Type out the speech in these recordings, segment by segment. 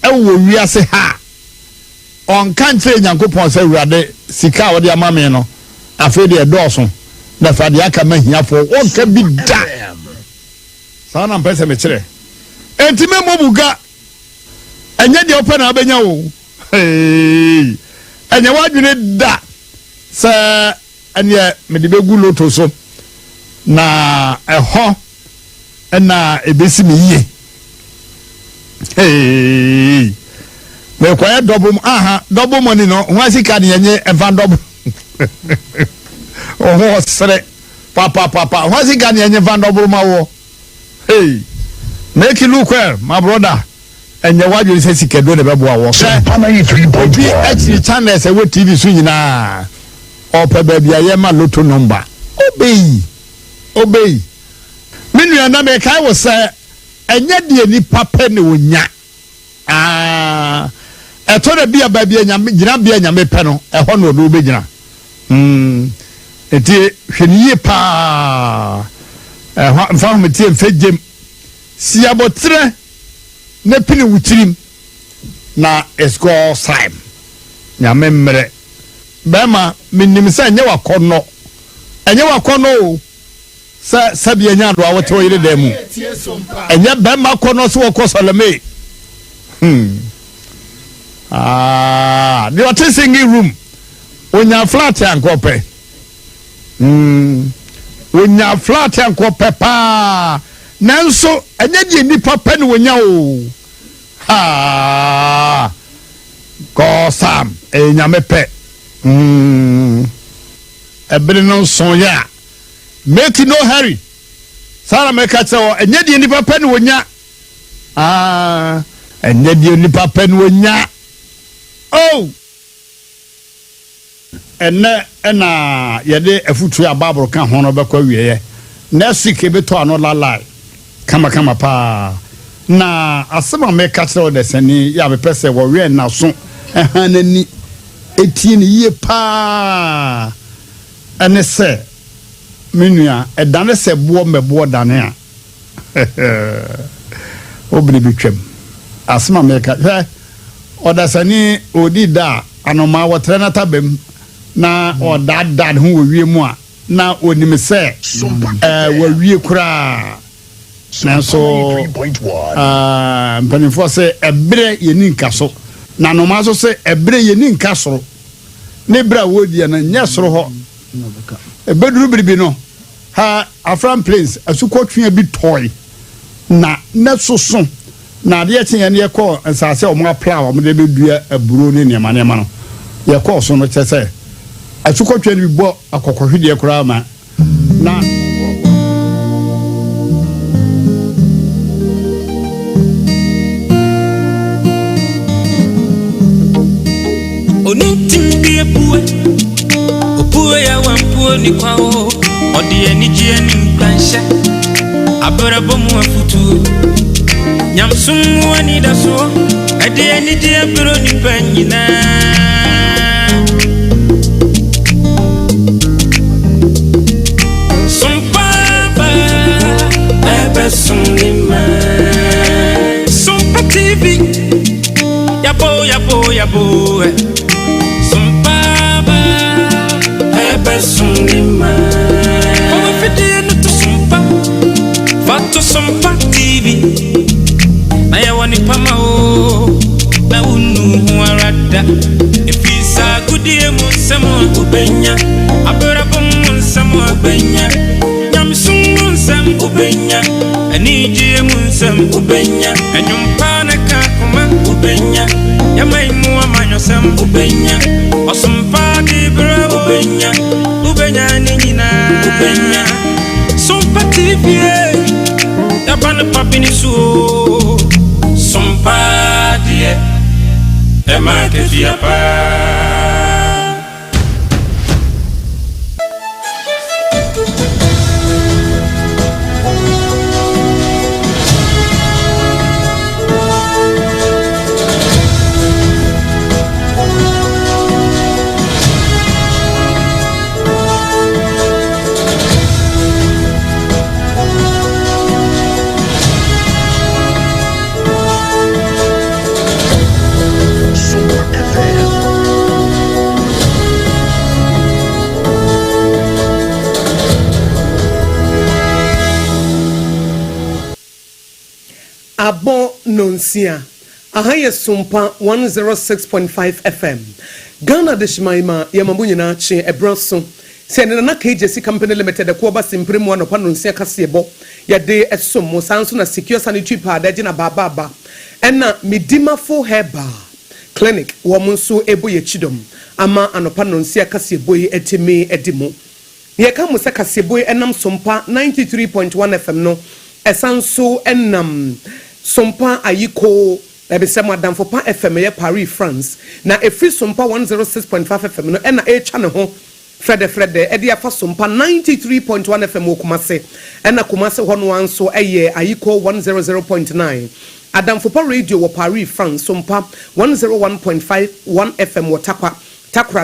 ewo wiase ha on kantre nyankopon se awurade sika wo de amame no afi de edoso na fa de aka mahiafo won ka bi da sa na mpese me kire enti me mobuga enye de opa na abenya wo enye wadwene da sa anya me de begu loto so na eho na ebesi me yie me kwaya double money no ho sika de enye evan double oh sere papa ho sika de enye evan double ma wo make it look well my brother enye wadwe se sika do ne bebo awo obi actually channel se we TV so nyina opa ba bia ye ma lotto number obey menu na me kai wo se enye de ni papa ne wonya eto na bia ba bia nyame gina bia nyame pe no eho no do be gina eti hweniye pa mfa me tie mfegem si abotre na pini wutirim na esgo time nyame mmere bema minim se enye wakono sa bia nya do awote oyire demu enye bema kono so wokosoleme the hotel singing room onya flat ankope onya flat ankope pa nanso enye di nipa pe ne wonya o ko sam enya mepe ebere no son ya make no hurry sara make acho enye di nipa pe ne wonya enye di nipa pe ne wonya oh ena yede afutu ya babro kan ho no bekwa wieye next week beto ano lalai kama pa na asema me catch the sani ya be pese wo we na so ehanani etie ni ye pa ene se menua edane se bo mebo dane a obri bitwem asema me catch odasani odida anoma wotre na tabem na odadad ho wie mu a na onim se wawie kura na so mpanifo se ebre yeni nkaso na noma so se ebre yeni nkaso ne bra wodi na nya soro ho ebeduru biribi no ha afran plains asukotwe bi toy na soso na de yɛte ne yɛkɔ nsase o mo apply o mo de bedua aburo ne nema no yɛkɔ so no kyɛ asukotwe bi bɔ akɔkɔhwede kora ma na onutimbi epuwe opuwe ya wampuo ni kwao odi enije ni mplansha abrabo mu afutu nyamsum wani daso ade enije abro ni panyina sompaba ebe sunima sompa TV yabo sompaba ebe sunima o fide no to sompa fato sompa TV na ya wani pama o na unu arada efisa gudie mu nsemo ubenya abrabo mu nsemo ubenya nyamsum mu nsem ubenya anije mu nsem ubenya enyumpa na kakoma ubenya yamaimu amanyosem ubenya osumpa dibra ubenya ni nyina ubenya sompa TV yabana papini su sompa die ema ke fiapa nonsia. Ahaya SOMPA 106.5 FM. Ghana de Shimaima Yamabunyina Chi Ebroso. Send na KJC Company Limited the Kuaba Simprim one upon nonsia Casebo. Ya de Esomo Sansuna secure sanitary pad Dajina Baba. And na Midima for Heba Clinic Wamunsu Eboye Chidom. Ama anopa nonsia Casebo etime edimo. Yeka Musa Casebo enam SOMPA 93.1 FM no. Esanso enam SOMPA ayiko ebise madam for pa FM ye Paris France na efri SOMPA 106.5 FM no na channel ho Frede edi afa SOMPA 93.1 FM Kumase na Kumase ho no anso eye ayiko 100.9 Adam for pa radio wo Paris France SOMPA 101.5 FM wo takwa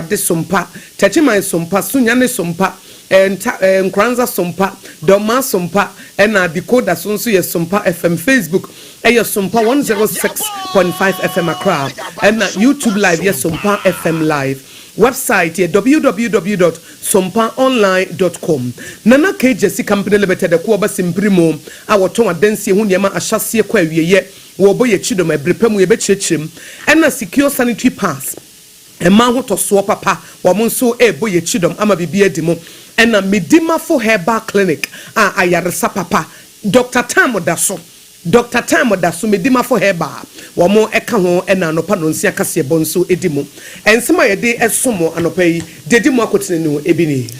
de SOMPA Tachima SOMPA Sunyane SOMPA Nkranza SOMPA Doma SOMPA ena decoder sonso ye SOMPA FM Facebook ye SOMPA 106.5 FM Accra ena YouTube live ye SOMPA FM live website ye www.sompaonline.com nana KJC Company Limited the Kuaba Simprimo our ton adansi hu niema ahyase kwa wieye wo boye chidom ebrepam ye bechechim ena secure sanitary pass ema ho to so papa wo nso boye chidom ama bibia dimo ena Midima for Herbal Clinic ayaresa papa Dr. Tamodaso Midima for Herbal wamo eka ho ena no pa no nsia kase bonso edimo ensema ye de esomo anopai dedimo akotene no ebini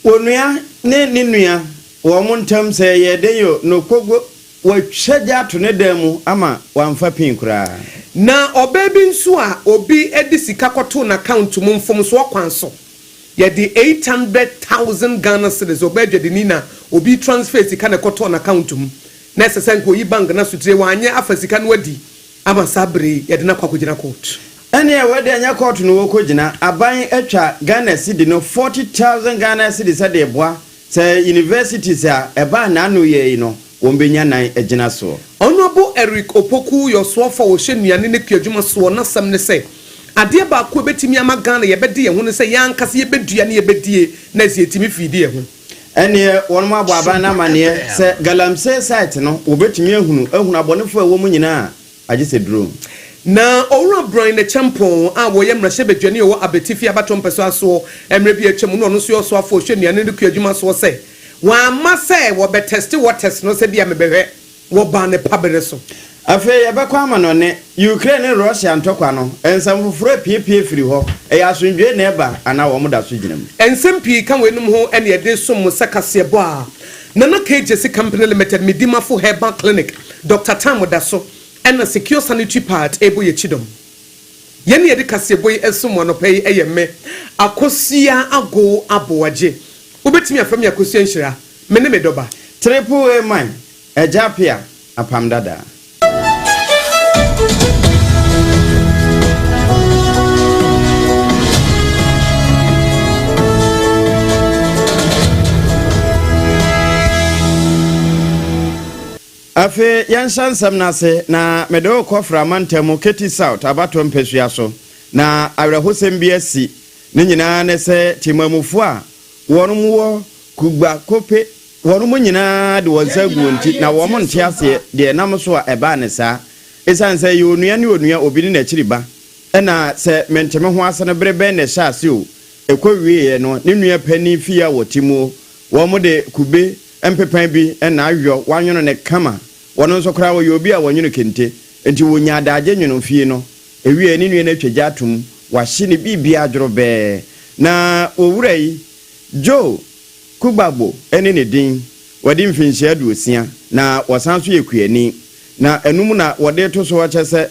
onua ne ninua womo ntam se ye de yo no kogo wahwaja to ne damu ama wamfa pin kura na obabi nso a obi edisika koto na account mu mfom so kwanso ye di 800,000 Ghana cedis obaje di nina obi transfer sika na koto na account mu na sesenko yi bank na sutire wanye afasika no wadi ama sabre ye de na kwakogina court ene e wede anya court no wokogina aban atwa Ghana cedi no 40,000 Ghana cedis ade boa se universities a eba na anu ye no wombenya nan agina so Honorable Eric Opoku yoso for ohyenuane ne kwadwuma so na sam ne se ade ba ko betimi ama Ghana ye bede ye hu ne se yankase ye bedua ne ye bedie na se etimi fidi ye hu ene wonmo abo aban na mane se galamsey site no wobetimi ahunu abonefo awo mu nyina age se duro na owura brain ne champon a wo ye mrahye bedwane wo abetifi abatom peso aso emre bi atwam no no so yoso afo ohyenuane ne kwadwuma so se wa mase wo be test waters no se bia mebehwe wo ba ne pabere so afi yebekwa amano ne Ukraine ne Russia ntokwa no ensam fufuro piepie firi ho e asundwe na eba ana wo muda so ginam ensam pii kan wenum ho ene yede som sakase bo a nana KJC Company Limited Midima for Herbal Clinic Dr. Tamodaso ena secure sanitary pad ebo ye chidom yene yede kasebo esum no pay eyeme AKOSUA ago aboaje ubetimi afam AKOSUA nhira mene medoba triple A man ejapia APAM dada afe yanshansam nase na medo kofra mantemu Keti South abato mpesua so na awrehosem biasi ne nyina ne se timamufu a wonum wo kugba kope wonum nyina de wonsagu nti na wom nte ase de nam so a eba ne sa esanse ye onua ne onua obi ne chiriba na se menteme ho asane brebe ne sha ase o ekwawie no ne nua pani fia wotimo wom de kube empepan bi na awyo wanwono ne kama wono nso kra wo yobi a wanwono kente enti wonya adaje nwono fie no ewie ni nua na twagya atum wahye ne bibia adworobe na owura yi jo kubabo ene ne din wadi mfinhia duosia na wasanso yekuani na enum na wode to so wachese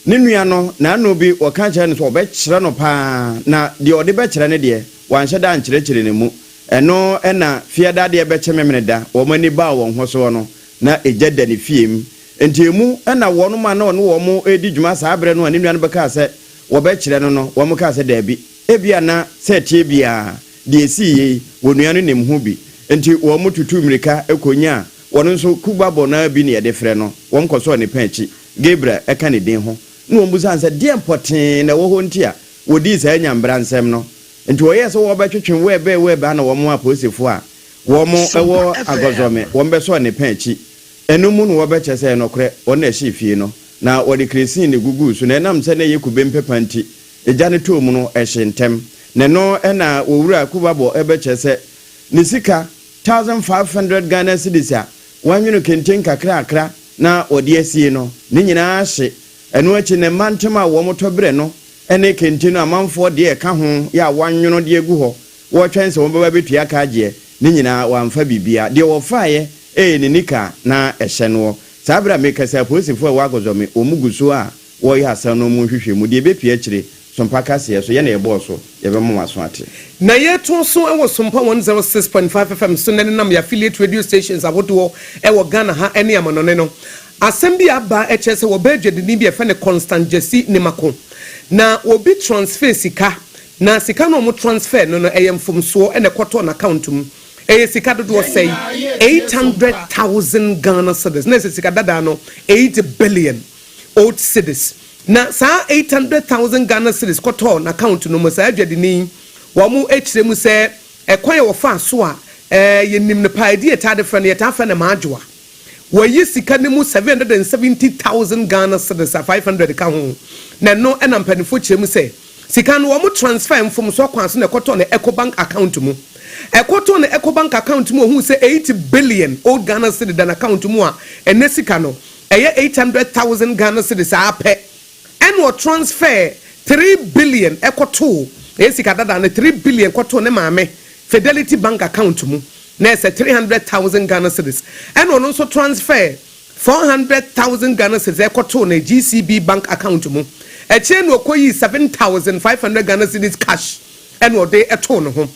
ne nua no na no bi waka kire ne so obekire no pa na de ode bekire ne de wanhye da nkyerechire ne mu eno ena fiada de ebechememene da wo mani ba wo ho so no na ejada ne fiem entiemu ena wono ma na wo mo edi dwuma saa abre no ani nua no beka se wo bekire no no wo mo ka se da bi ebia na se tie bia de esiye wo nua no nem ho bi enti wo mo tutu mirika ekonya wono nso kubabo na bi ne ye de frɛ no wo nkoso ne panchi Gabriel eka ne den ho na wo mbuza nse de important na wo ho ntia wo di sa nyambra nsɛm no enti wo yes wo betwetwen we ba na wo mo aposefo a wo mo ewo agozome wo mbeso ne panchi enumu no wo beche se no kre wo na ehyi fie no na wɔde kresin ne gugu so na ɛnam sɛ ne yɛ kube mpepa nti egya ne too mu no ɛhye ntɛm ne no ɛna wɔwura kubabɔ ɛbɛkyɛ sɛ ne sika 1500 Ghana cedis a wanwene kenten kakra na wɔde asie no ne nyinaa hye ɛno akyi ne mantam a wɔn tɔbrɛ no ɛne kenten no amanfoɔ deɛ ɛka ho yɛ a wanwono de agu hɔ wɔtwɛn sɛ wɔn bɛba betua ka agyeɛ ne nyinaa wɔamfa bibia deɛ wɔfaeɛ ne nika na ɛhyɛ no saa bra mekasa polisifoɔ a wɔakɔzɔme ɔmu gu so a wɔyɛ asɛm no mu hwehwɛ mu deɛ bɛpie akyire Sompa kaseɛ so yɛne ɛbɔɔ so yɛbɛma waso ate na yɛto so ɛwɔ Sompa 106.5 FM so na nenam yɛ affiliate radio stations ahodoɔ ɛwɔ Ghana ha ɛne amanɔne no asɛm bi aba ɛkyɛ sɛ wɔbɛadwadini bi ɛfɛ ne Constant Jesse Nimako na obi transfer sika na sika no ɔmo transfer no ɛyɛ mfomsoɔ ɛna ɛkɔtɔ n'account mu ɛyɛ sika dodoɔ sɛi 800,000 Ghana cedis na ɛsɛ sika dada no 8 billion old cedis na saa 800,000 Ghana cedis kɔtɔ n'account no mu saa adwadini wɔn akyerɛ mu sɛ ɛkwan yɛ wɔfa so a yɛnim ne paa edi ɛtaade frɛ no yɛtaa frɛ no maadwoa wɔyi sika ne mu 770,000 Ghana cedis a 500 ka ho na no ɛna mpanimfoɔ kyerɛ mu sɛ sika no wɔn transfer mfomso kwan so na ɛkɔtɔ ne EcoBank account mu ɛkɔtɔ ne EcoBank account mu ohun sɛ 8 billion old Ghana cedis dan account mu a ɛnɛ sika no ɛyɛ 800,000 Ghana cedis apɛ ɛna transfer 3 billion ɛkɔtɔ ɛyɛ sika dada ne 3 billion kɔtɔ ne maame Fidelity Bank account mu na ɛsɛ 300,000 Ghana cedis ɛna ɔno nso transfer 400,000 Ghana cedis ɛkɔtɔ ne GCB Bank account mu ɛkyɛn na ɔkɔyi 7,500 Ghana cedis cash ɛna ɔde ɛtɔ no ho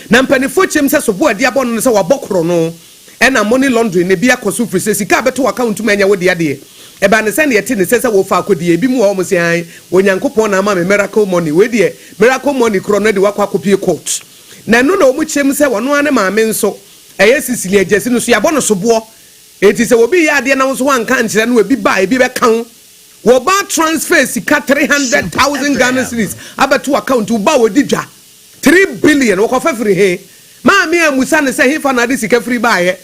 na mpanimfoɔ kyɛm sɛ so bo ade abɔ no sɛ wabɔ koro no ɛna money laundering ne bi akɔso firi sɛ sika abɛto account mu ɛnyɛ wo de adeɛ ɛba ne sɛ ne yɛte ne sɛ wofa akɔdeɛ bi mu wɔ wɔn sɛ an onyankopɔn na ama me miracle money we deɛ miracle money koro no de wakɔ akɔpie court na no na wɔn kyɛm sɛ wɔn ane maame nso ɛyɛ sisili agyesi no so yɛabɔ no so boɔ eti sɛ obi yɛ adeɛ na wɔn so wanka nkyerɛ no ebi ba ebi bɛka wɔba transfer sika 300,000 Ghana cedis abɛto account ba wɔdi dwa 3 billion wɔkɔfa firi he maame a musa ne sɛ hefa na de sika firi baayɛ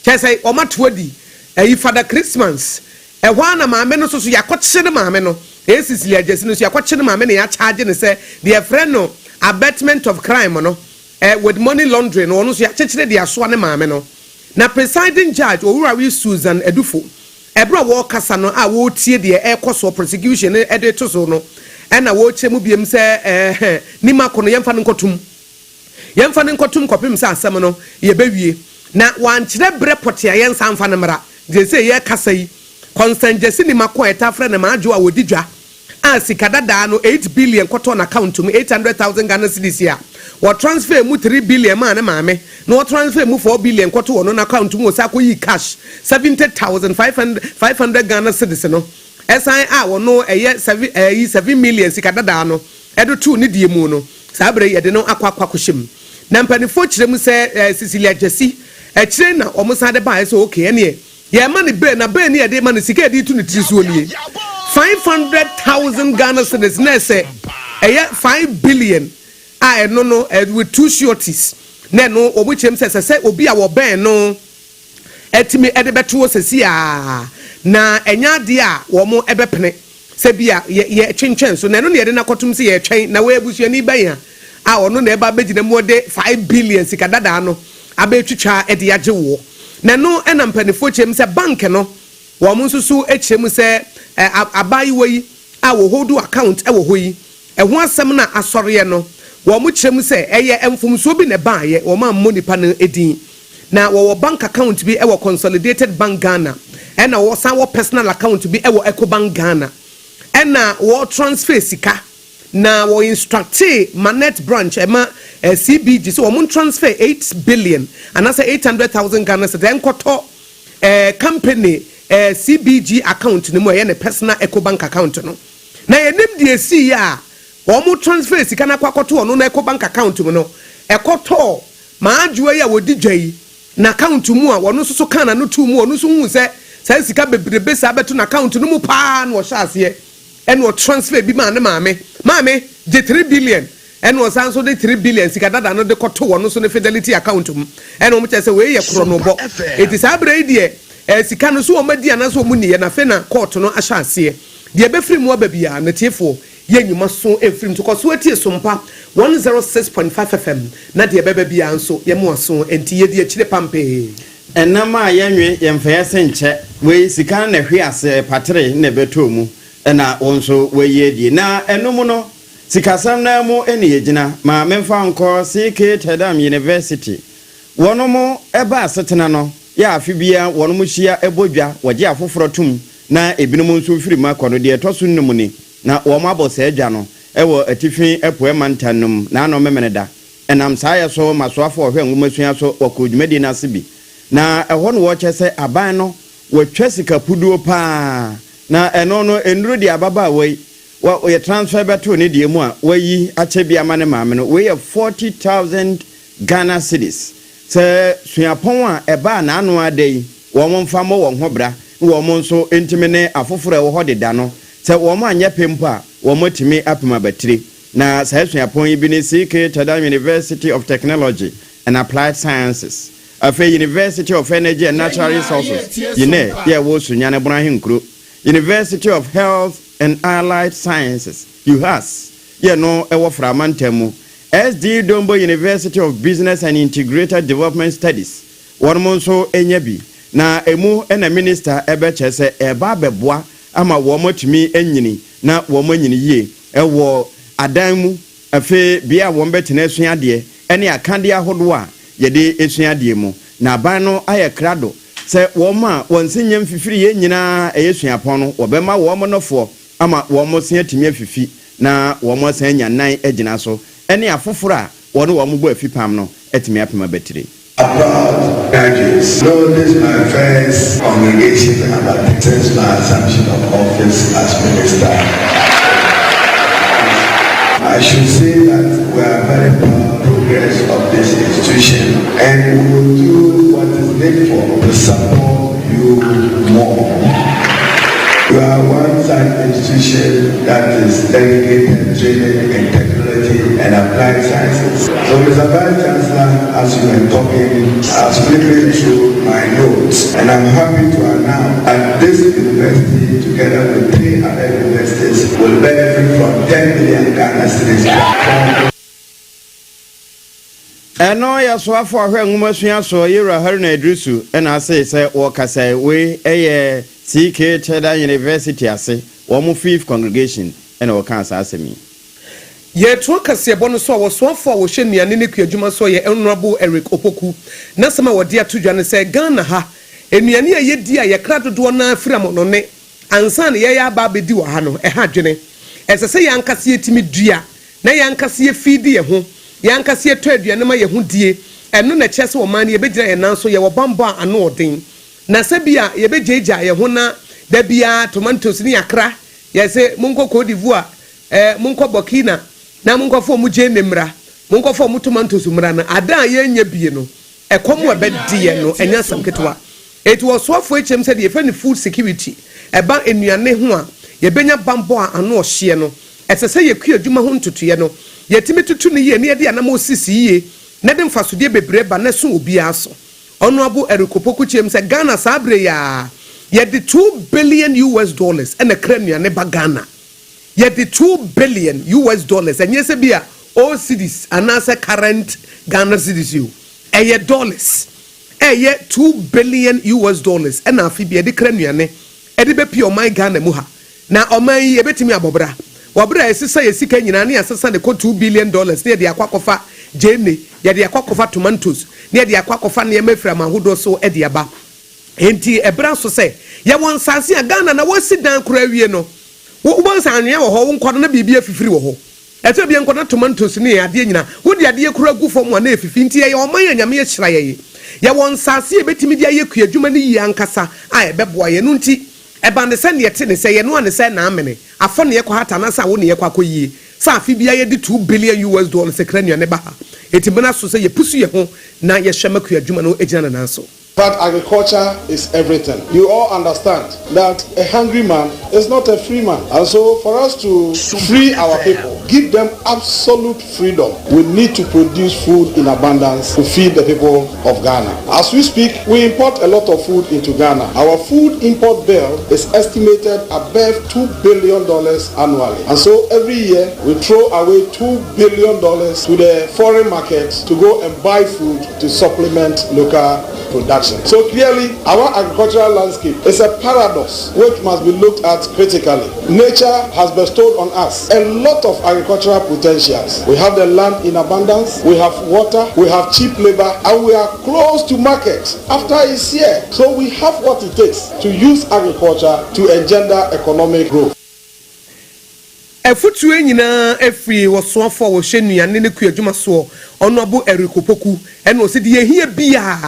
kyɛ sɛ ɔmato adi ɛyi Father Christmas ɛhɔ na maame no so yakɔkye ne maame no esisili agyesi no so yakɔkye ne maame ne ya charge ne sɛ deɛ frɛ no abatement of crime no with money laundering no ɔno so yakyekyere de asoa ne maame no na presiding judge owurawi Susan Edufo ɛbra wɔ kasa no a wɔtie deɛ ɛkɔ so prosecution ne ɛde to so no ɛna wɔkyɛ mu biem sɛ Nimako no yɛmfa ne nkɔtum kɔpem sɛ asɛm no yɛbɛwie na wankyerɛ brɛ pɔte a yɛnsa mfa ne mmara gye sɛ yɛ kasa yi Constant Jesse Nimako ɛta frɛ ne maadwo a wɔdi dwa a sika dadaa no 8 billion kɔtɔ na account mu 800,000 Ghana cedis a wɔ transfer mu 3 billion ma ne maame na wɔ transfer mu 4 billion kɔtɔ wɔ no na account mu wɔ sa kɔyi cash 70,500 Ghana cedis no ɛsan a wɔ no ɛyɛ 7 million sika dadaa no ɛdo tu ne die mu no saa bere yɛde no akɔ kɔhyɛ mu na mpanimfoɔ kyerɛ mu sɛ Cecilia Jesse ɛkyerɛ na ɔmo san de baa ɛsɛ okay ɛneɛ yɛma ne bɛɛ na bɛɛ ne yɛde ma ne sika yɛde tu ne tiri so nie 500,000 Ghana cedis na ɛsɛ ɛyɛ 5 billion a ɛno no with 2 shorties na no ɔmo kyerɛ mu sɛ obi a wɔbɛn no ɛtimi ɛde bɛto sɛsi a na ɛnya adeɛ a wɔn ɛbɛpene sɛ bi a yɛ twentwɛn so na ɛno ne yɛde n'akɔtum sɛ yɛ twɛn na wɔyɛ busuani bɛyɛ a ɔno na ɛba abɛgyina mu ɔde 5 billion sika dadaa no abɛtwitwa ɛde agye wɔ na no ɛna mpanimfoɔ kyerɛ mu sɛ bank no wɔn nso so kyerɛ mu sɛ abaayewa yi a wɔ hold account ɛwɔ hɔ yi ɛho asɛm na asɔreɛ no wɔn kyerɛ mu sɛ ɛyɛ mfomsoɔ bi na ɛbaayɛ wɔn ammɔ nipa no edin na wɔwɔ bank account bi ɛwɔ Consolidated Bank Ghana ɛna wɔsan wɔ personal account bi ɛwɔ EcoBank Ghana ɛna wɔ transfer sika na wɔ instructe Manet branch ɛma CBG so wɔn transfer 8 billion anasɛ 800,000 Ghana cedis ɛnkɔtɔ company CBG account ne mu ɛyɛ ne personal EcoBank account no na yɛnim deɛ si a wɔn transfer sika na akɔtɔ ɔno na EcoBank account mu no ɛkɔtɔ maadwoa yi a wɔdi dwa yi na account mu a wɔn nso so kan na no tu mu ɔno nso hu sɛ saa sika bebrebe saa bɛto na account no mu paa na wɔhyɛ aseɛ ɛna wɔ transfer bi maa ne maame gye 3 billion ɛna ɔsan so de 3 billion sika dada no de kɔto wɔn nso ne Fidelity account mu ɛna wɔn kyerɛ sɛ wɔyɛ korɔ no bɔ eti saa abere yi deɛ sika no so o madi anaso o mu ni ye na fe na court no ahya ase de be free mu aba bia na tiefo ye nyuma so efrim to koso atie sompa 106.5 FM na de bebe bia nso ye mo so enti ye de akire pampe enama yenwe yemfa senche we sika na hwe ase patre na beto mu na wonso we ye die na enum no sika sam na mu ene yegina ma memfa nko CK Tedam University wonomo eba asetena no ya afibia wonomo hia ebodwa waje afoforo tum na ebinom nso firi makono de etoso nnum ni na wo mabose adwa no ewo atifi epoema ntanum na no memeneda enam saye so masoafo ohwe nwumasua so wakodwumadi na sebi na eho no wo chese aban no watwa sika puduo pa na eno no enuru de ababa wei wa ye transfer beto ne de mu a wayi ache bia mane maame no we 40,000 Ghana cedis se suapon a eba na anu adai wo mfa mo wo ho bra wo mo nso entime ne afoforo wo ho de da no se wo mo anya pempo a wo mo timi apema batiri na sa suapon yi bi ne CK Tedam University of Technology and Applied Sciences Afe University of Energy and Natural Resources yine ye wo sunyane Ibrahim Kro University of Health and Allied Sciences UHAS ye no ewo framantemu SD Dombo University of Business and Integrated Development Studies wormonso enyabi na emu ena minister ebeche se eba beboa ama wo motumi enyini na wo manyini yie ewo adan mu afe bia wo mbetena asuade ene akande ahodo a yede esuade mu na aban no aye krado se wo ma wonsinya mfifiri ye nyina eyesuapon no wo bema wo mo nofo ama wo mo se atimi afifi na wo mo se nya nan agina so ene afoforo a wo no wo mo bo afipam no atimi apema batire. Abroad graduates. So this is my first congregation about since my assumption of office as minister. I should say that we are very proud of the progress of this institution and we will do what is needful to support you more. You are one such institution that is dedicated training in technology and applied sciences. So Mr. Vice Chancellor, as you were talking, I was flipping through my notes and I'm happy to announce that this university, together with 3 other universities, will benefit from 10 million Ghana cedis. Eno ya so afọ ahwe nwumasua so yira haruna idrisu ena say say wokasai we eye CK Tedam University ase wo mu 5th congregation ena wokansa asemi ye to kase bono so wo so afọ wo hwe nuane ne kuadwuma so ye Honorable Eric Opoku na sama wode atodwa ne say Ghana ha enuane a yedi a ye kradodo na afram no ne ansa ne ye ya ba bedi wo ha no ha dwene ese se yankase yetimi dua na yankase ye feed ye ho yankase eto aduane ma ye ho die eno na kyese wo man ye begira ye nan so ye wo bambo ano odin na sabia ye bejeja ye ho na da bia tomatoes ni ACCRA ye se munko Cote d'Ivoire munko Burkina na munko fo mu je nemra munko fo mu tomatoes mra na ada ye nya bie no ekomo ebedi ye no enya samketwa it was so for HM said ye friend food security eba enuane ho a ye benya bambo ano ohye no esese ye kuadwuma ho ntotoye no yetimi tutu ne ye ne ye de anam osisi ye na de mfasode bebre ba na so obi aso Honorable Eric Opoku chem se Ghana sabre ya ye de $2 billion and a krenu ne ba Ghana ye de $2 billion and yes bia all cities anasa current Ghana cities you ye dollars ye $2 billion and afi bia de krenu ne e de be pio my Ghana mu ha na oman ye betimi abobra wabra esisa yesika nyina ne asesa de $2 billion ne de akwakofa jene ye de akwakofa tomatoes ne de akwakofa ne mafira mahodo so e de aba enti ebra so se ye won sanse a Ghana na wasi dan kura wie no wo bonsa anwea wo ho nkodo na bibia fifiri wo ho eto bia nkodo tomatoes ne ade nyina wo de ade kura gu fom na efifi nti ye oman ya nyame ye kyira ye won sanse e betimi de aye kuadwuma ne yi ankasa a ebeboa ye no nti eba ne se ne yete ne se ye no ne se na amene afo ne ye kwa hata na sa wo ne ye kwa koyie sa afi bia ye de $2 billion se kra nuane ba ha eti bena so se ye pusu ye ho na ye hwema kuadwuma no egina na so But agriculture is everything. You all understand that a hungry man is not a free man. And so for us to free our people, give them absolute freedom, we need to produce food in abundance to feed the people of Ghana. As we speak, we import a lot of food into Ghana. Our food import bill is estimated above $2 billion annually. And so every year we throw away $2 billion to the foreign markets to go and buy food to supplement local production. So clearly, our agricultural landscape is a paradox which must be looked at critically. Nature has bestowed on us a lot of agricultural potentials. We have the land in abundance, we have water, we have cheap labor, and we are close to market after it's here. So we have what it takes to use agriculture to engender economic growth. Efutu nyina efri wosoafo wo hwenuane ne kuadwuma so onobo erikopoku ene o se de yehia bia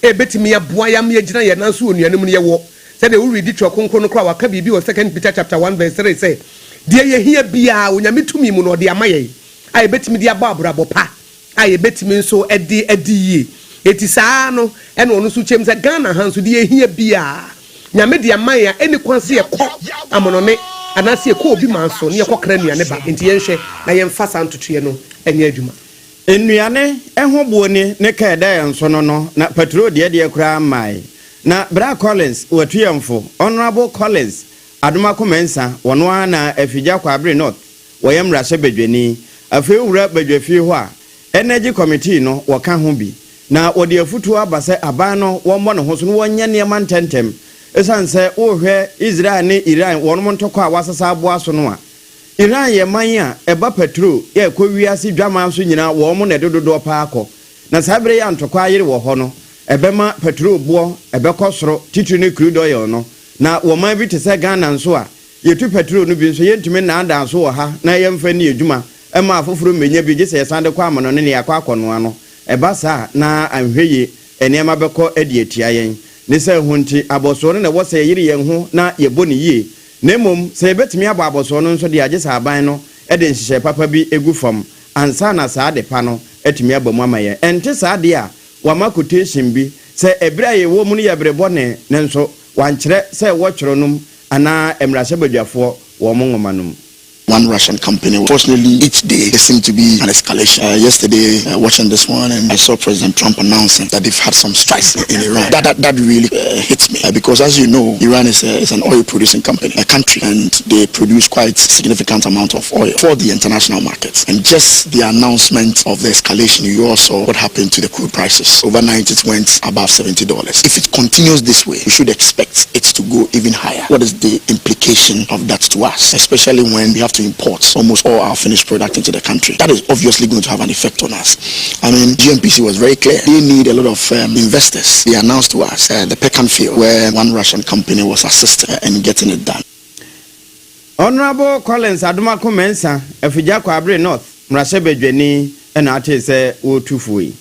ebetimi aboa yam yegina ye nanso onuane mu ne yewo se de wo read twakonko no kra waka bibi o 2 Peter chapter 1 verse 3 say de yehia bia onyame tumi mu no de amaye a ebetimi de aba abrabo pa a ebetimi nso edi yie eti saa no ene ono so chem se Ghana hanso de yehia bia nyame de amaye eni kwanse ye kɔ amonone anase ye kɔ obi manso ne ye kɔ kra nuane ba enti yenhwe na yemfa santotoe no enya adwuma Enuane eho buoni ne ka da enso no na Petroleum de kura mai na Bra Collins watuyamfo Honorable Collins adoma komensa wono ana afigya kwabre north woyam rashe bedwani afi wura bedwafi ho a energy committee no woka ho bi na wode afutu abase aban no wombo ne ho so no wonya ne man tentem esanse wohwe Israel ne Iran wono ntoko a wasasa aboa so no a Iran ye manya eba petrol ye kowiase dwama so nyina wo mo ne dododo paako na sabre ya ntokwa yire wo ho no ebema petrol bo ebekosoro titiri ne crude oil no na wo man bi te se Ghana nso a yetu petrol no bi nso yentumi na anda nso wo ha na yemfa ni edwuma ema afoforo menya bi gye se sande kwa amono ne yakwa akono ano eba sa na anhweye enema beko edi etia yen ne se hunti abosoro ne wo se yire yen ho na yeboni yie Nemom se betimi abo aboso no nso de agesa aban no e de nhihye papa bi egu fam ansa na saa de pa no etimi abamu amaye ente saa de a wama quotation bi se ebra ye wo mu no ye brebo ne nso wankyere se wo tworo num ana emrahye badwafo wo mo ngoma num. One Russian company. Fortunately, each day there seemed to be an escalation. Yesterday, watching this one, and I saw President Trump announcing that they've had some strikes in Iran. That really hits me because, as you know, Iran is an oil-producing company, a country, and they produce quite significant amount of oil for the international markets. And just the announcement of the escalation, you all saw what happened to the crude prices. Overnight, it went above $70. If it continues this way, we should expect it to go even higher. What is the implication of that to us, especially when we have to import almost all our finished product into the country? That is obviously going to have an effect on us. I mean, GMPC was very clear. They need a lot of investors. They announced to us the Pecan field, where one Russian company was assisting in getting it done. Honorable Collins adoma komensa afigya kwabre north mrashe bedwani ena ate se wo tufui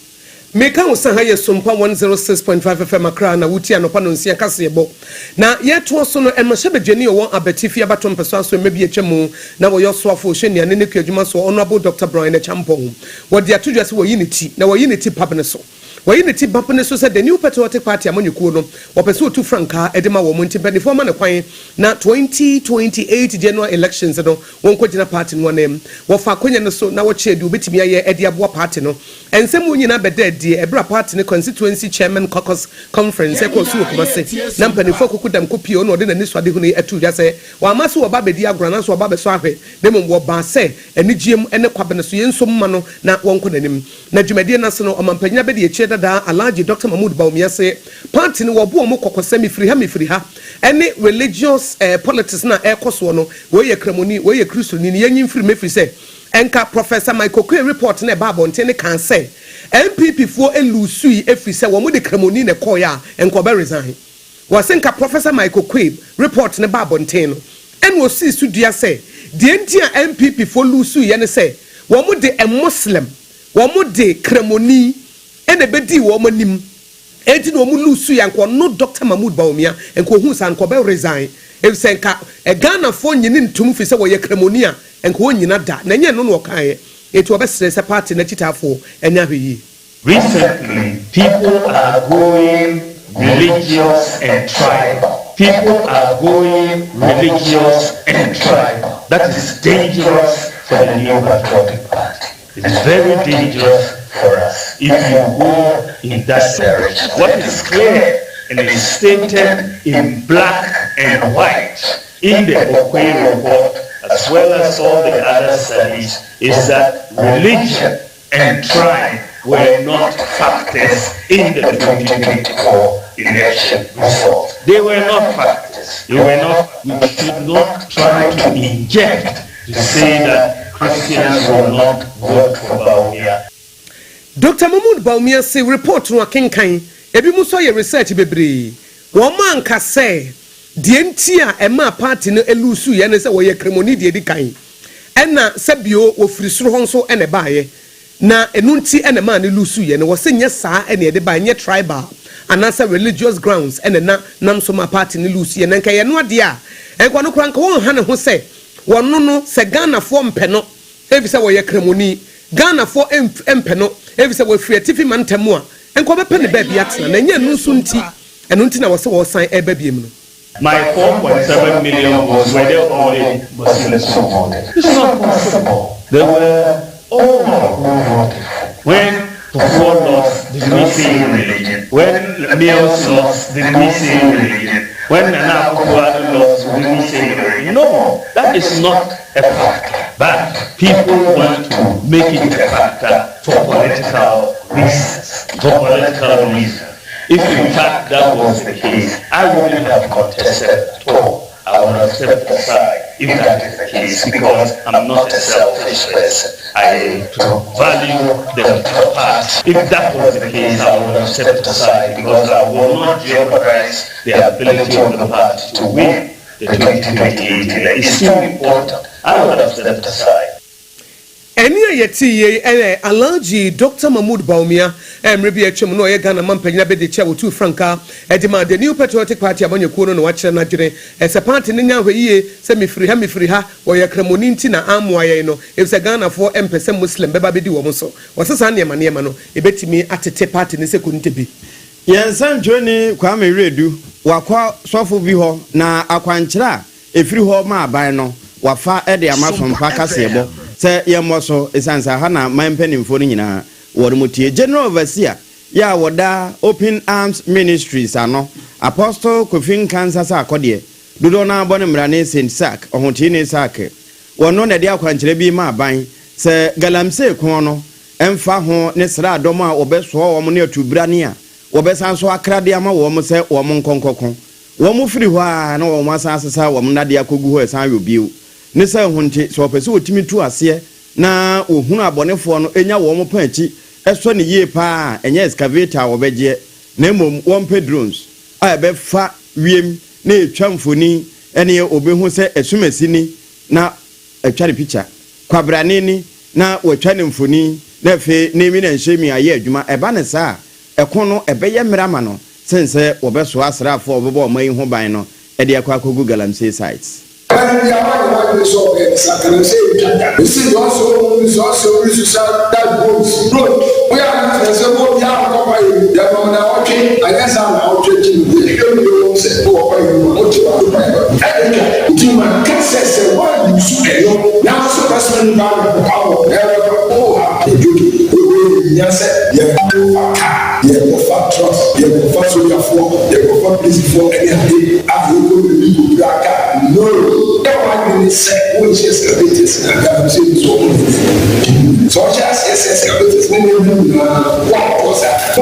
Meka usa haye SOMPA 106.5 FM Accra na wuti anopa no nsia kase ebo na yeto so no enmahye bedwani o won abetifi abatom peso so mebi echemu na wo yoso afo hwenia ne kuadwuma so Honorable Dr. Brian Champong wo de atodwa se wo yiniti na wo yiniti papne so Wayiniti Bapane so said the new patriotic party amanyuku no wapeso tu franka edema wo monti benefo ma ne kwan na 2028 general elections no won kwagina party no nem wo fa kwanya no so na wo chedu betimi aye ede aboa party no ensem nyina beda die ebra party ne constituency chairman caucus conference AKOSUA kumase na mpanifo kokudam kopio no de na niswade hu ne atu ja se wa amaso wo ba bedi agora so wo ba beso ahwe dem wo ba se enigiem ene kwabene so yensom ma no na won konanim na dwumadie na so no omampanya bedi eche da Alaji Dr. Mahmoud Baumia say party ni wobo mo kokose mifiri ha any religious politics na AKOSUA no we ye kremoni we ye kristo ni yenyi mfiri say enka Professor Michael Kwe report na babo ntene kan say MPP fo elusui efiri say wo mo de kremoni na koya enko be resign was enka Professor Michael Kwe report na babo ntene no en wo si studia say de ntia MPP fo lusu ye ne say wo mo de a Muslim wo mo de kremoni ene bedi wo manim enti no mu lusu yanko no Dr. Mahmoud Baumia enko hu san ko be resign e senka e Ghana fo nyini ntum fi se wo ye kremonia enko nyina da na nye no no kan eti obesere se party na chitafo enya hweyi. Recently, people are going religious and tribal. People are going religious and tribal. That is dangerous for the New Patriotic Party. It is very dangerous for us if you go in that direction. What is clear and is stated in black and white in the Okwei report, as well as all the other studies, is that religion and tribe were not factors in the 2024 election result. They were not factors. They were not. We should not try to inject to say that Christians will not vote for Baumia. Dr. Mahmoud Baumia say report no akenkan ebi mu so ye research bebre wo man ka say de ntia ema party no elusu ye ne say wo ye kremoni de di kan ena sabio wo firi soro ho so ene baaye na enu nti ene ma ne lusu ye ne wo se nye saa ene de ba nye tribal anasa religious grounds ene na nam so ma party ne lusu ye nka ye no ade a enko no kranka won ha ne ho say wono no se Ghana fo mpe no ebi say wo ye kremoni Ghana fo mpe no ebi say wo free tifi man temu a enko be pe ne ba bia tena na nye nu so nti enu nti na wo se wo san e ba biem no. My 4.7 million votes were there only Muslims who voted. It's not possible. There were all who voted. When Tofo lost, did we say religion? When Mills lost, did we say religion? When AKOSUA lost, did we say religion? No, that is not a factor. But people want to make it a factor for political reasons. If in fact that was the case, I wouldn't have contested at all. I would have stepped aside if that is the case, because I'm not a selfish person. I value the party. If that was the case, I would have stepped aside, because I will not jeopardize the ability of the party to win the 2028 election. It's too important. I would have stepped aside. Eni yeti ye Alhaji Dr. Mahmoud Baumia mrebi atwam no ye Ghana mampanyina be de cha wotu franka edima the New Patriotic Party abanyekuo no wa kire na dwene ese party ne nya hweye se mefiri ha wo ye kramoni nti na amoaye no efse Ghana fo empese Muslim beba bedi wo so wasesa ne ma no ebetimi atete party ne sekunte bi yensan dwene Kwame Redu wakwa sofo bi ho na akwankyera efiri ho ma aban no wafa ede amasompa kasebo se yemoso esansa ha na mampanimfo no nyina woremutie General Overseer ya woda Open Arms Ministries ano Apostle Kofin Kansasa akode dodo na abone mrane Saint Sack ohoti ne Sack wono na de akwankyere bi ma aban se galamse kon no emfa ho ne sra adom a obeso wo mo ne atubrane a wobesanso akrade ama wo mo se wo mo nkonkokon wo mo firi ho a na wo mo asasa wo mo nade akogu ho esan yobiu ne se honte so opese otimi tu ase na ohunu abonefo no enya wo mo panchi eso ne yie pa enya excavator wo beje na mom won pe drones a be fa wiem na etwamfoni ene obehu se esumasini na etware picture kwabrane ni na watwane mfoni na fe na emi na nhemi aye adwuma eba ne sa ekon no ebeye mrama no sense wo be so asrafo obebo mai ho ban no e de akwa kogu galamsey sites. And the one so can say this is also that goes road. We are not as a board, we are not the one watching. I guess I'm out checking the human cases. One you should now so that's when yes, you for trust, you for soldier for, you for police for anything. I will no. That one say which is excavated and I'm saying so just yes excavated what was that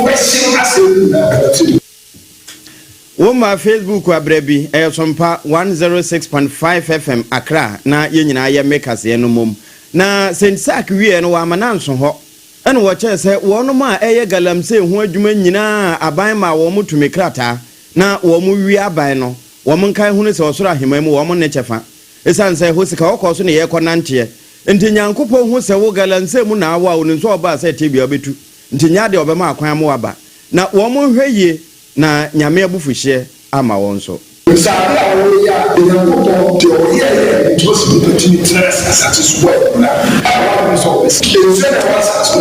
Woma Facebook abrebi SOMPA 106.5 FM Accra na yenyina ye makers ye no mom na Saint Sack wie no wa mananso ho ene wo che se wono ma eye galamsey ho adwuma nyina aban ma wo mutumi krata na wo mu wi aban no wo mun kan hunu se osoro ahema mu wo mun ne chefa esan se ho sika okoso ne ye konante nti nyankopo hu se wo galamsey mu na awa onu so oba se tebia obetu nti nya de obema akwan mu aba na wo mun hweye na nyame abufuhye ama won so sabe a wo ya nyankopo te o ye it was an opportunity as well. I was always instead of us as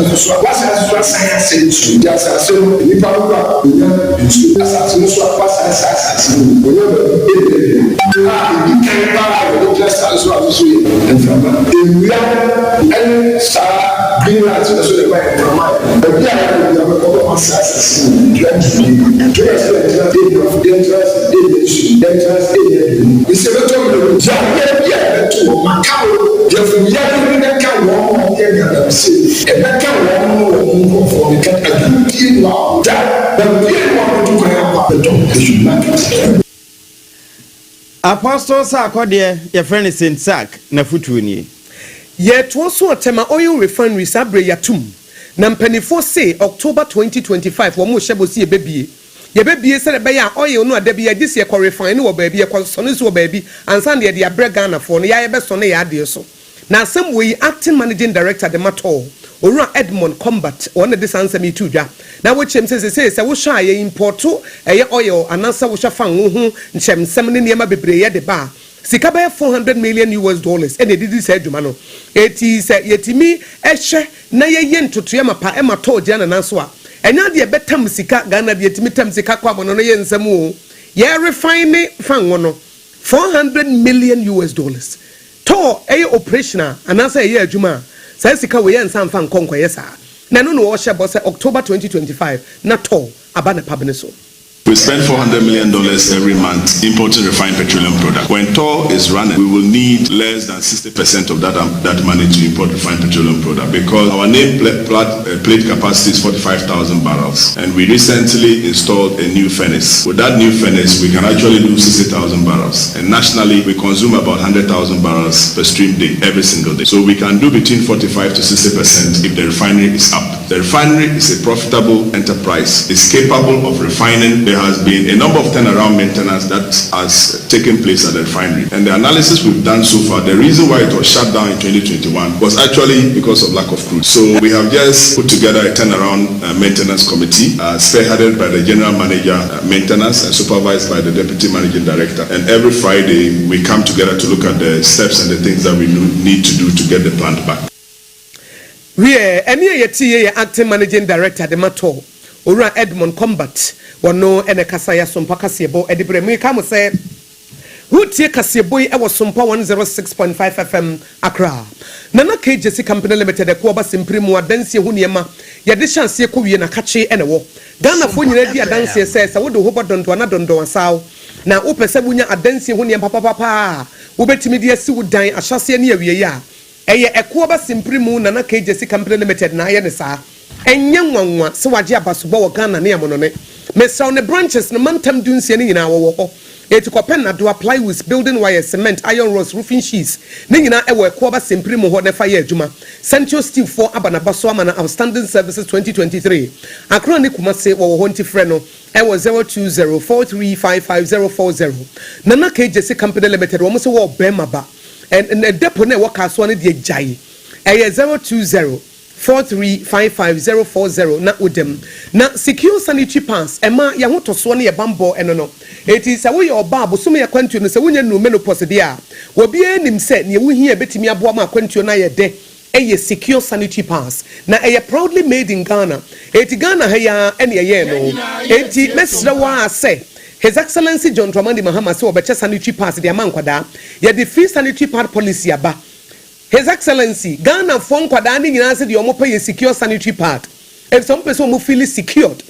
well science into just as so we probably as Apostle Sarkodie, your friend is in Sack, Nafutuni. Yet also tema oil refinery sabre yatum. Nampenifo say October 2025 wo mo shebo si ebebie. Ye bebie se be ya oil no adabia this year refine wo baby e konsone so baby ansa de de abre Ghana for no ya be so no ya de so. Na some way acting managing director de mato Ora Edmond Combat one of this answer me too. Now what Chem says say we sha ye importo oil anansa wo sha fan ho nchem sem ne niema bebreye de ba sika be $400 million and it did say adwuma no eti say yetimi ehwe na ye ntoto ya mapa e mato je na nanso a enya de betam sika Ghana de yetimi tam sika kwa mono no ye nsam o ye refine fan no $400 million to operational anansa ye adwuma say sika we ye nsam fan konkoye sa na no wo hye bo say October 2025 na to abana pabne so. We spend $400 million every month importing refined petroleum product. When TOR is running, we will need less than 60% of that money to import refined petroleum product because our plate capacity is 45,000 barrels. And we recently installed a new furnace. With that new furnace, we can actually do 60,000 barrels. And nationally, we consume about 100,000 barrels per stream day, every single day. So we can do between 45 to 60% if the refinery is up. The refinery is a profitable enterprise. It's capable of refining. There has been a number of turnaround maintenance that has taken place at the refinery. And the analysis we've done so far, the reason why it was shut down in 2021 was actually because of lack of crude. So we have just put together a turnaround maintenance committee spearheaded by the general manager maintenance and supervised by the deputy managing director. And every Friday we come together to look at the steps and the things that we need to do to get the plant back. We are acting managing director the matter. Ora Edmond Combat wano ene kasaya SOMPA kasebo edibre mu ka mo se hutie kasebo e wo SOMPA 106.5 FM Accra nana KJC company limited ko ba simprimu adansie hu niema ye de chance ko wie na kache ene wo Ghana fo nyina di adansie se wo de ho bodonto na dondo asaw na wo pese bunya adansie hu niema papa wo betimi de asi wo dan ahyase ne awie ya eye ko ba simprimu nana KJC company limited na ye ne sa enya nwanwa se waje abasobo wo Ghana ne amono ne mesaw ne branches no mantam dunsie ne nyina wo ho etikopen na do apply with building wire cement iron rods roofing sheets ne nyina e wo ekoba sempri mu ho ne fa ye adwuma Central Steel for abana baso amana outstanding services 2023 akro ne kumase wo ho nti frɛ no e wo 0204355040 nana KJC company limited wo mo se wo bema ba and depo ne wo kaso ne de jai e 0204355040 na udem na secure sanitary pass ema ya ho toso ne ye bambo eno no eti se wo ye oba abosom ye kwantuo no se wonya no menopause de a wo bi enim se ne wo hia betimi aboa ma kwantuo na ye de eye secure sanitary pass na eye proudly made in Ghana eti Ghana ha ya ene ye no eti mesra wa se His Excellency John Dramani Mahama se obeche sanitary pass de amankwada ye the free sanitary pass policy aba. His Excellency, Ghana phone kwadani nyina se de omo pay secure sanitary pad. If some person mo feel secured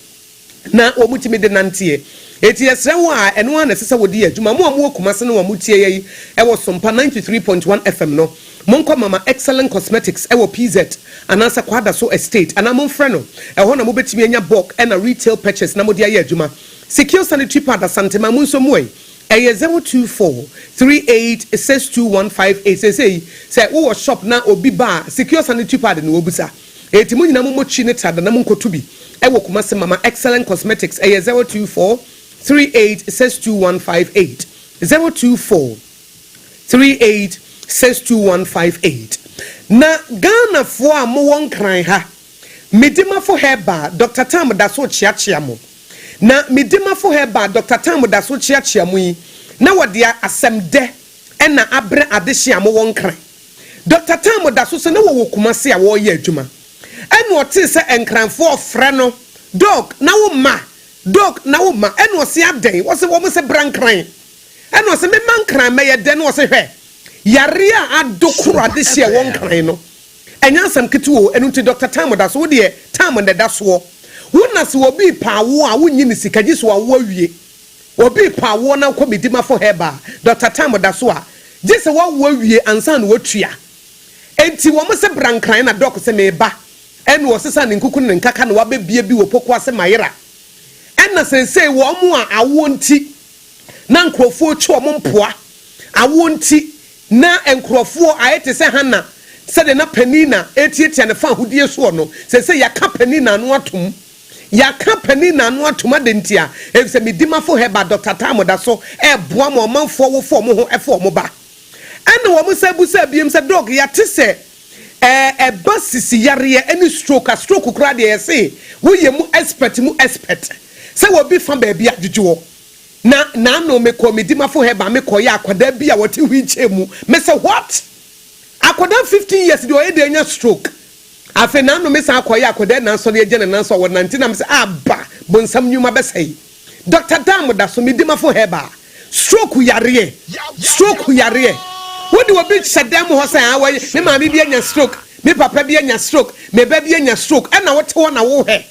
na omo timi de nantie. Eti esre wa eno an sese wodi adwuma mo kumase no omo tie yi e wo SOMPA 93.1 FM no. Monko mama excellent cosmetics e wo PZ anasa kwada so estate ana mo frɛ no e ho na mo betimi anya bulk and a retail purchase na mo de aye adwuma. Secure sanitary pad asantema mo nso mo e 024386215 say wo shop na obi ba secure sanitary pad no obusa eti mo nyina mo mochi ne tada na mo nkoto bi e wo kumase mama excellent cosmetics 024386215 024386215 na Ghana fo a mo won kran ha medima fo heba Dr. Tam da so chiachia mo na medima fo heba Dr. Tam da so chiachia mo yi na wode asem de ɛna abrɛ adehye a mo won kran Dr. Tam da so se na wo kumase a wo ye adwuma ɛna ɔte sɛ enkranfo ofrɛ no dog na wo ma ɛna ɔse aden wo se wo mo se brankran ɛna ɔse me mankran me ye den wo se hwɛ yare a adokoro adehye a won kran no ɛnya asam ketewo ɛno nti Dr. Tam da so wo de Tam ne da so wona se obi paawo a wonyi ne sikaji so awo awie obi paawo na ko medima fo heba Dr. Tam da so a je se wo awie ansa na wotua enti wo mo se brankran na doc se meba ene wo sesa ne nkuku ne nkaka na wabebie bi wo poko ase mayera ena sensei wo mo a awo nti na nkrofo chi wo mpoa awo nti na nkrofo ayete se hana se de na panina etietia ne fa hodie so no sensei ya ka panina no atom ya company na no atoma dentia e se medima fo heba Dr. Tam da so e boa mo manfo wo fo mo ho e fo mo ba ene wo mo sabusa biem se dog ya te se basisi yare any stroke kura de say wo ye mu expert se wo bi fa ba bia dwedwo na no me ko medima fo heba me ko ya akwada bia wote hwiche mu me se what akwada 15 years de o e de nya stroke afe na no me sa akoya akoda na so de agye na so won nanti na me say aba bonsam nyuma besai Dr. Tam da so medima fo heba stroke yare wodi wo bi hyedam ho say awaye me ma bi anya stroke me papa bi anya stroke me ba bi anya stroke na wote wo na wo he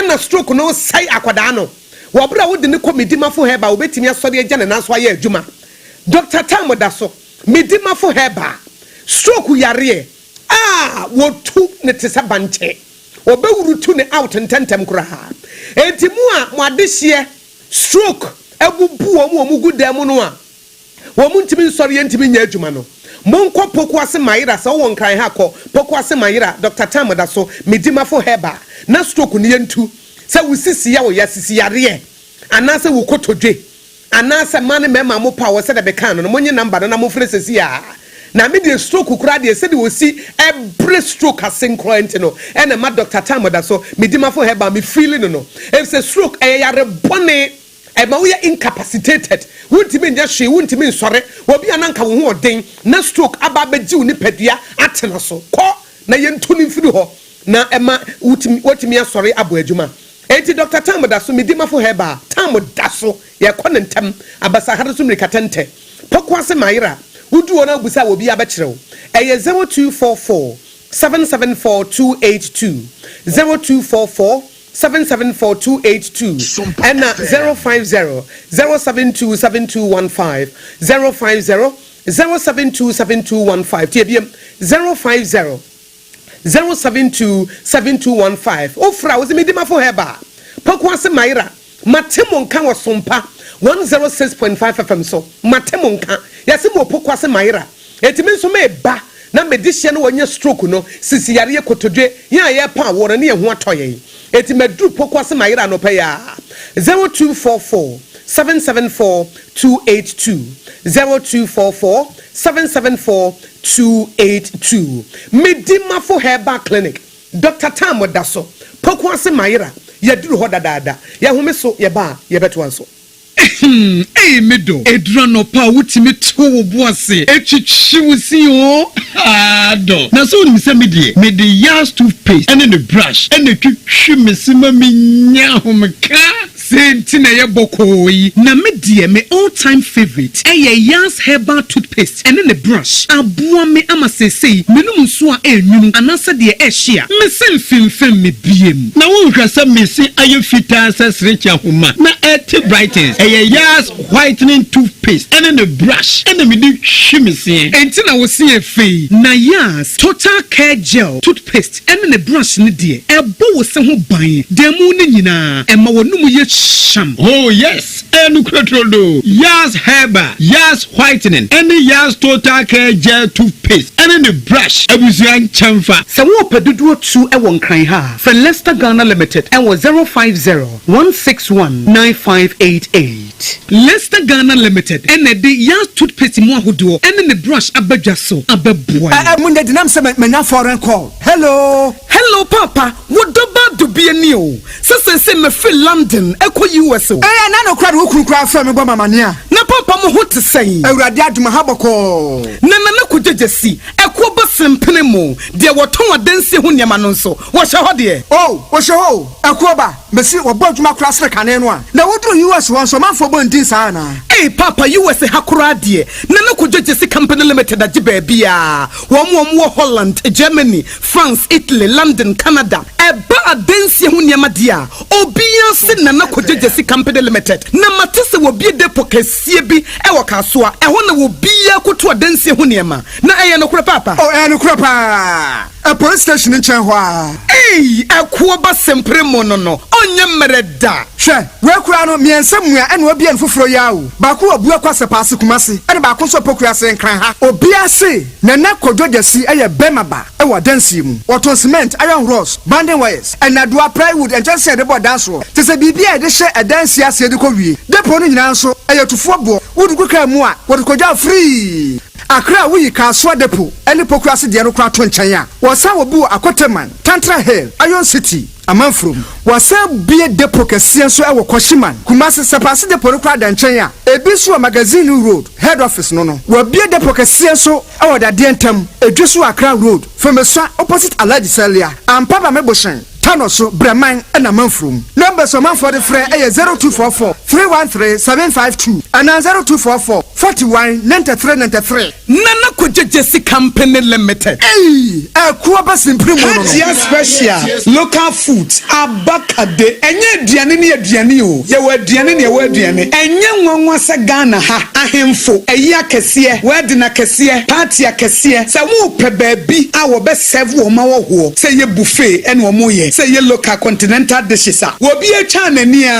na stroke no sai akoda no wo bra wodi ne ko medima fo heba wo betimi aso de agye na so aye adwuma Dr. Tam da so medima fo heba stroke yare wotu ne tesa banche obewuru tu ne out ntentem kura enti mu a mo adehye stroke ebubu omu gudam no a wo mu ntimi nsori ntimi nya adwuma no monko poko ase mayira sa wo nkran ha ko poko ase mayira Dr. Tam da so medima fo heba na stroke ne yentu se wo sisi ya wo ya sisi yare anase wo kotodwe anase mane mema mo pa wo se de be kan no monye number na mo frɛ sisi ya na me de stroke kura de se de wo si every stroke asynchrony no ene ma Dr. Tam da so medima fo heba me feeling no if say stroke yare bone e ma wo incapacitated wuntimi nya hwe wuntimi nsore obi ananka wo ho oden na stroke aba beji wo ni padua atena so ko na yentu ni firi ho na e ma wotimi asore abo adwuma enti Dr. Tam da so medima fo heba Tam da so ye kɔ ntem abasa hare so mirikatente pokwa se mayira Udu ona busa wo bi abekrew. Eye 0244 774282 0244 774282 and 050 0727215 050 0727215 TBM 050 0727215 ofra wo se medima fo heba pokwa se mayira matemo nka wo SOMPA 106.5 FM so matemo nka yase mo pokwa se mayira etimi nso me ba na medihye no wanya stroke no sisi yare kotodwe ya ye pa wo ne ho atoye etimi dru pokwa se mayira no pa ya 0244 774282 0244 774282 medima fo heba clinic Dr. Tam da so pokwa se mayira ya duru ho dadaada ya home so ye ba ye beto anso medo edura no pa wutimi to wo boase etwitwi wusi o do na so ni se me de yas toothpaste and the brush and the twitwi mesima menya homka senti na ye bokoyi na me de me all time favorite yas herbal toothpaste and the brush aboa me amasesei menum so a enwunu anasa de ehia me semfimfim me biem na wo hwasa mesi ayefita sesrecha homa na eti brightens yas whitening toothpaste and the brush and the midi shimisi enti na wo se afei na yas total care gel toothpaste and the brush ne de ebo wo se ho ban demu ne nyina ema wonum ye sham oh yes enu krotrodo yas herbal yas whitening and yas total care gel toothpaste and the brush abusuan chamfa se wo pedudu tu e won kran ha for Leicester Ghana Limited and was 050 161 9588 Leicester Ghana Limited and the yas toothpaste mo ahodo and the brush abadwa so ababua munde dinam se menya foreign call hello papa wo doba do bi ani o se me fi London eko US o na no kra wo kru kra fra me gba mamania na papa mo ho te sɛn awurade adwuma ha bɔkɔ na kɔgyegyesi ɛkɔ ba sempene mu de wɔtɔn adansie ho nneɛma no nso wɔhyɛ hɔ deɛ wɔhyɛ hɔ ɛkɔ ba mesi wɔbɔ adwuma kora sere kane no a na woduru US wɔn so manfo bɔ ndin saa na papa US ha kora deɛ na kɔgyegyesi company limited agye baabi a wɔn wɔ Holland, Germany, France, Italy, London, Canada ɛba adansie ho nneɛma deɛ a obiara se na kɔgyegyesi company limited na mate sɛ wɔbie depo kɛseɛ bi ɛwɔ kasoa ɛhɔ na wɔbiara koto adansie ho nneɛma na ɛyɛ no kora papa ɛyɛ no kora pa a police station nkyɛn hɔ a ɛkoɔ ba sempere mu no ɔnyɛ mmerɛ da hwɛ wɔakura no miɛnsa mua ɛna obia no foforɔ yɛ o baako wɔ bua kwasɛ paase kumase ɛna baako nso pokua se nkran ha obia se na kɔdwogyesi ɛyɛ bɛmaba ɛwɔ dansie mu wɔtɔn cement iron rods banding wires ɛna doa plywood ɛnkyɛnsɛ de bɔ dansoɔ te sɛ biribia ɛde hyɛ ɛdansie aseɛ de kɔ wie depo no nyinaa nso ɛyɛ tufoɔ boɔ wodugu kaa mu a wɔde kɔgya free Accra we Kaswa Depo, any pokrasi de Anokra Tonchaya, was our boo Akoteman, Tantra Hill, Iron City, a man from, was a beer depo Cassian so our Koshiman, Kumasi Sapasi de Porokra Danchaya, a Bisua Magazine Road, head office no, were beer depo Cassian so our Dientum, a Jesu Accra Road, from a son opposite Aladi Celia, and Papa Meboshan. Tanoso, Breman, and a month room. Numbers of man for the friend 0244 313 752 and 0244 41 93 93. Nana Kujesi Company Limited. A Kuaba Simple Hadia Special, local foods, Abakade, and yet Dianini Dianio, you were Dianini, you were Diani, and young one was a Ghana, a hemfo, a Yakasia, Wardina Cassia, Patia Cassia, Samu Pebebi, our best serve woman, say ye buffet and womoye. Say ye local continental dishes will be a channel near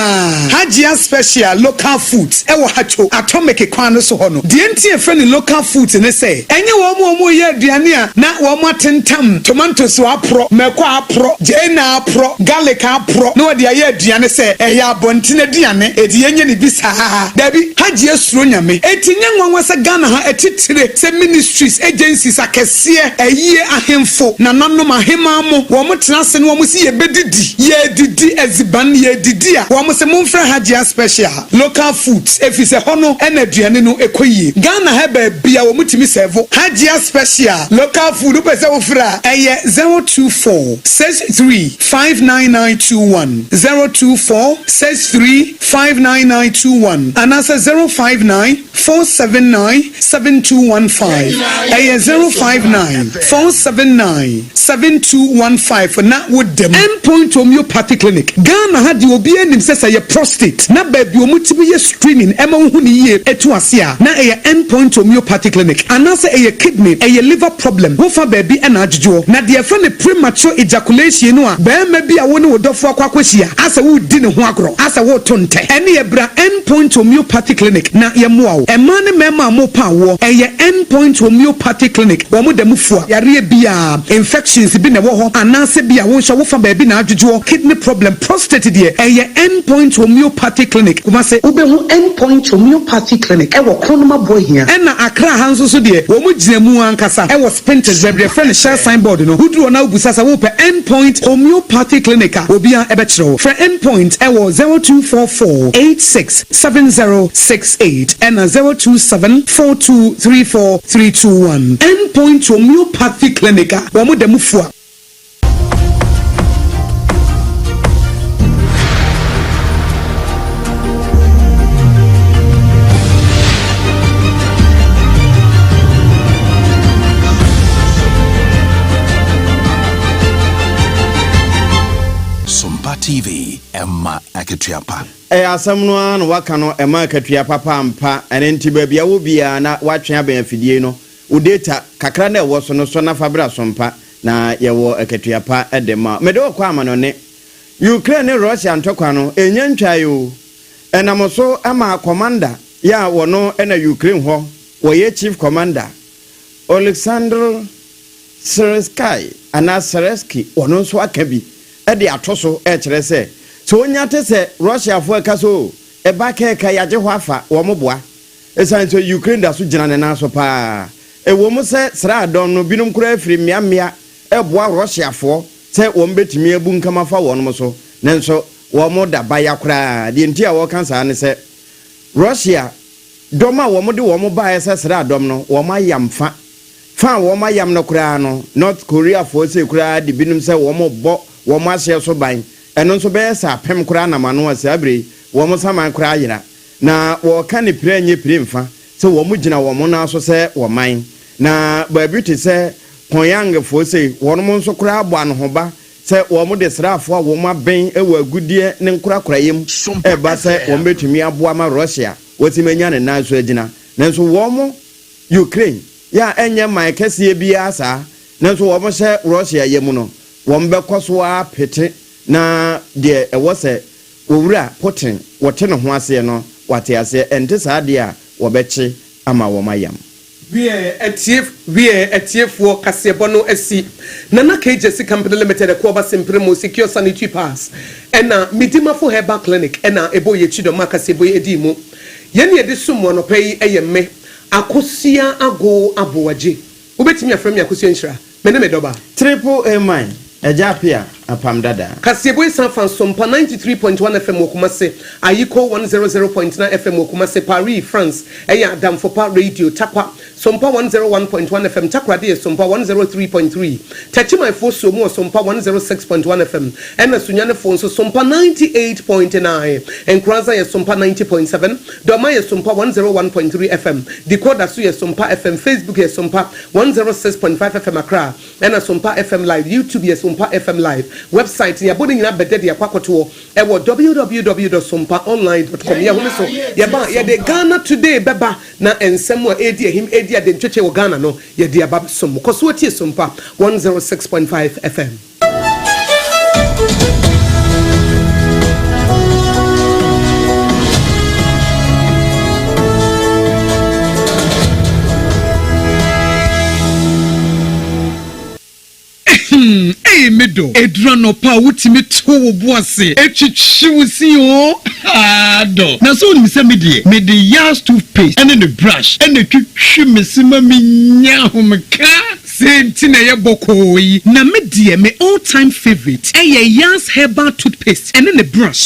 Hajia special local foods ewo hacho atomic equano so hono the entire friendly local foods in say enye wo mo ye aduane na wo matentam tomatoes apro meko apro jena apro garlic apro no de ye aduane say eya abontine aduane edi enye ne bisa dabi Hajia suro nyame etinye nwanwa se Ghana ha etitire se ministries agencies akese eye ahemfo na nanom ahema mo wo motena se no wo si bedidi ye didi eziban ye didi a wo se momfra Hajia special local foods if is a hono and aduane no ekoyi Ghana ha ba bia wo mutimi serve Hajia special local food pese wo fra eye 024 63 59921 024 63 59921 and as 059 479 7215 eye 059 479 7215 for na with them endpoint homeopathy clinic Ghana had the obi enim say your prostate na baby omutimi ye screening ema hu ni ye etu ase a na e endpoint homeopathy clinic and say e kidney e liver problem wo fa baby e na adjo na de friend ne premature ejaculation no a ba ma bi a wo ne wodofo akwakwahia asa wo di ne ho agro asa wo tonte ene ye bra endpoint homeopathy clinic na ye moa wo e ma ne mema mo pa wo e ye endpoint homeopathy clinic wo mo dem fua yare bia infections bi ne wo ho anase bia wo hwa wo fa baby na adjo kidney problem prostate de e endpoint homeopathy clinic kuma se ubehu endpoint homeopathy clinic e wo kronoma boy here e na Accra hanso so de wo mu ginemu ankasa e wo spintex zebra friend share signboard no huduro na ubusasa wo pe endpoint homeopathy clinic obia e be kire for endpoint e wo 0244 867068 and 0274234321 endpoint homeopathy clinic wo mu dem fua. TV Emma Akatuapa. Asam no an waka no Emma Akatuapa pampa ene nti ba bia wo bia na watwe aban afidie no wo data kakra na wo so no so na fabra sompa na ye wo Akatuapa edema me do kwa amano ne Ukraine Russia ntokwa no enya ntwayo enam so ama commander ya wo no na Ukraine ho wo ye chief commander Alexander Seresky ana Seresky wono so akabi edi atoso kire se so nyate se Russia fo eka so e ba keka yaje ho afa wo moboa esan so Ukraine da so gina ne na so pa e wo mo se sra adon no binum kura afiri mmia e boa Russia fo se wo mbetimi abu nkama fa wo no so nenso wo mo da ba yakura de ntia wo kansa ne se Russia dɔm a wɔn de wɔn baeɛ sɛ srɛ adɔm no wɔn ayam fa wɔn ayam no koraa no North Korea foɔ sɛ koraa de binom sɛ wɔn bɔ wɔn ahyɛ so ban ɛno nso bɛyɛ sɛ apem koraa nam ano sɛ abere wɔn saman koraa yera na wɔka ne pire nye pire mfa sɛ wɔn gyina wɔn nan so sɛ wɔman na baabi te sɛ Pyongyang foɔ sɛ wɔn nso koraa bɔ anohoba sɛ wɔn de srafoɔ a wɔn abɛn wɔ agudie ne nkorakora yam ɛba sɛ wɔn betumi aboa ma Russia wɔtumi anya ne nan so agyina nanso wɔn Ukraine ya enye man kɛseɛ biara saa nanso wɔn hyɛ Russia yam no wɔn bɛkɔ so apete na deɛ ɛwɔ sɛ owura Putin wɔte ne ho ase no wɔte ase ɛnte saa deɛ a wɔbɛkye ama wɔn ayam wie etiefo kasebo no asi nana KJC company limited ko ba simpremo secure sanitary pass ena midimafo herbal clinic ena ebo yechido makasebo edi mu yene yede sumo no pay eyemme AKOSUA ago abowaje ubetimi afrem AKOSUA nshira mene medoba triple A mine Ejapia APAM dada Kasebo San Fan SOMPA 93.1 FM Okumase Ayiko 100.9 FM Okumase Paris France Eya Damfopa Radio Takwa SOMPA 101.1 FM Takwa de SOMPA 103.3 Tachima Foso mo SOMPA 106.1 FM Ena Sunyane Fonso SOMPA 98.9 Enkranza ye SOMPA 90.7 Doma ye SOMPA 101.3 FM Decoder su ye SOMPA FM Facebook ye SOMPA 106.5 FM Accra Ena SOMPA FM Live YouTube ye SOMPA FM Live website ya bodi nyina bedede ya kwakoto ewo www.sompaonline.com ya hunu so ya ba ya de Ghana Today beba na ensem wa edi him edi de ntweche wo Ghana no ya de aba som koso tie SOMPA 106.5 FM Medo edrano pa wutimi to boase echichiwusi o ado na so ni se me de yas toothpaste and the brush and the twitwi mesima minya homka senti na ye bokoyi na me all time favorite yas herbal toothpaste and the brush